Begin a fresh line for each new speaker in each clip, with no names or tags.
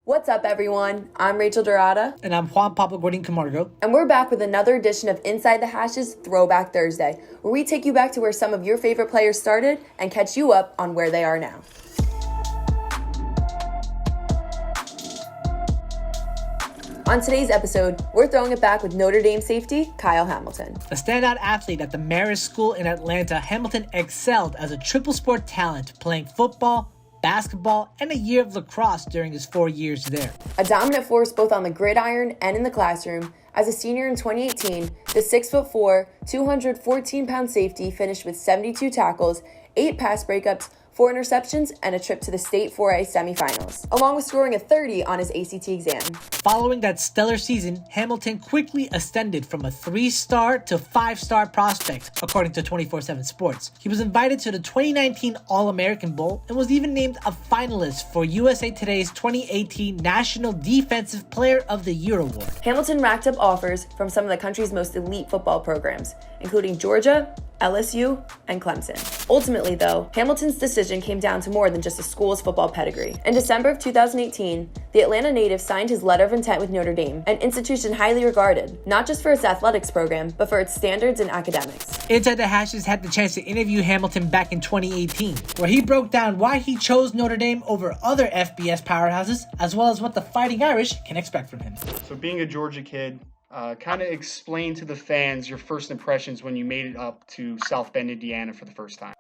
What's up, everyone? I'm Rachel Dorada.
And I'm Juan Pablo Guardin Camargo.
And we're back with another edition of Inside the Hashes Throwback Thursday, where we take you back to where some of your favorite players started and catch you up on where they are now. On today's episode, we're throwing it back with Notre Dame safety Kyle Hamilton.
A standout athlete at the Marist School in Atlanta, Hamilton excelled as a triple sport talent, playing football, basketball, and a year of lacrosse during his 4 years there.
A dominant force both on the gridiron and in the classroom, as a senior in 2018, the 6'4", 214-pound safety finished with 72 tackles, 8 pass breakups, 4 interceptions, and a trip to the state 4A semifinals, along with scoring a 30 on his ACT exam.
Following that stellar season, Hamilton quickly ascended from a 3-star to 5-star prospect, according to 24/7 Sports. He was invited to the 2019 All-American Bowl and was even named a finalist for USA Today's 2018 National Defensive Player of the Year Award.
Hamilton racked up offers from some of the country's most elite football programs, including Georgia, LSU, and Clemson. Ultimately, though, Hamilton's decision came down to more than just a school's football pedigree. In December of 2018, the Atlanta native signed his letter of intent with Notre Dame, an institution highly regarded, not just for its athletics program, but for its standards and academics.
Inside the Hashes had the chance to interview Hamilton back in 2018, where he broke down why he chose Notre Dame over other FBS powerhouses, as well as what the Fighting Irish can expect from him.
So being a Georgia kid, kind of explain to the fans your first impressions when you made it up to South Bend, Indiana for the first time.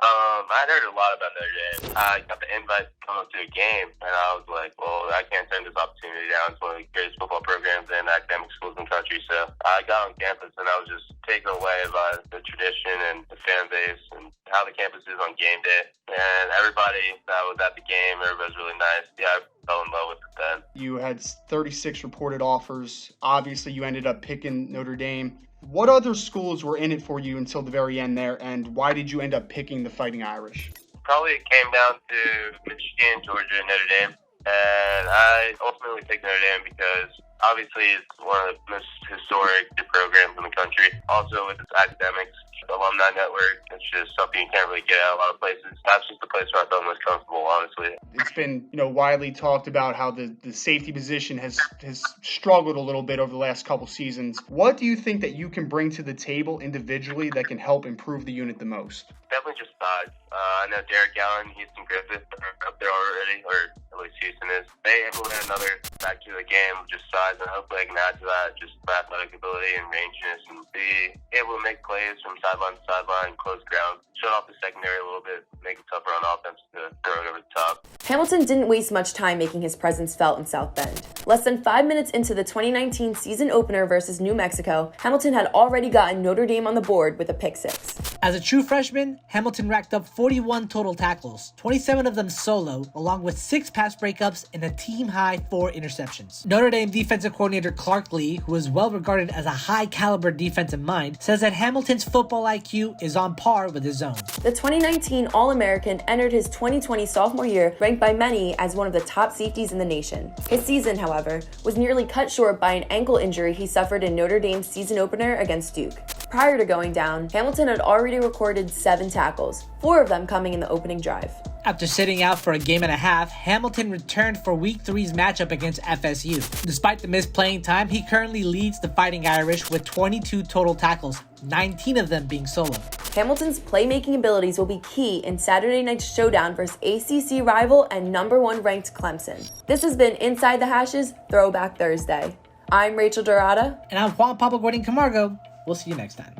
I'd heard a lot about Notre Dame. I got the invite to come up to a game, and I was like, well, I can't turn this opportunity down. It's one of the greatest football programs and academic schools in the country. So I got on campus, and I was just taken away by the tradition and the fan base and how the campus is on game day. And everybody that was at the game, everybody's really nice. Yeah, I fell in love with it then.
You had 36 reported offers. Obviously, you ended up picking Notre Dame. What other schools were in it for you until the very end there, and why did you end up picking the Fighting Irish?
Probably it came down to Michigan, Georgia, and Notre Dame. And I ultimately picked Notre Dame because obviously it's one of the most historic programs in the country. Also with its academics, the alumni network, it's just something you can't really get at a lot of places. That's just the place where I felt most comfortable, honestly.
It's been, widely talked about how the safety position has struggled a little bit over the last couple seasons. What do you think that you can bring to the table individually that can help improve the unit the most?
Definitely just size. I know Derek Allen, Houston Griffith are up there already, or at least Houston is. They implement another factor of the game, just size, and hopefully I can add to that, just athletic ability and ranginess, and be able to make plays from sideline to sideline, close ground, shut off the secondary a little bit, make it tougher on offense to throw it over the top.
Hamilton didn't waste much time making his presence felt in South Bend. Less than 5 minutes into the 2019 season opener versus New Mexico, Hamilton had already gotten Notre Dame on the board with a pick six.
As a true freshman, Hamilton racked up 41 total tackles, 27 of them solo, along with 6 pass breakups and a team-high 4 interceptions. Notre Dame defensive coordinator Clark Lee, who is well regarded as a high-caliber defensive mind, says that Hamilton's football IQ is on par with his own.
The 2019 All-American entered his 2020 sophomore year ranked by many as one of the top safeties in the nation. His season, however, was nearly cut short by an ankle injury he suffered in Notre Dame's season opener against Duke. Prior to going down, Hamilton had already recorded 7 tackles, 4 of them coming in the opening drive.
After sitting out for a game and a half, Hamilton returned for Week 3's matchup against FSU. Despite the missed playing time, he currently leads the Fighting Irish with 22 total tackles, 19 of them being solo.
Hamilton's playmaking abilities will be key in Saturday night's showdown versus ACC rival and number 1 ranked Clemson. This has been Inside the Hashes Throwback Thursday. I'm Rachel Dorada.
And I'm Juan Pablo Guardin Camargo. We'll see you next time.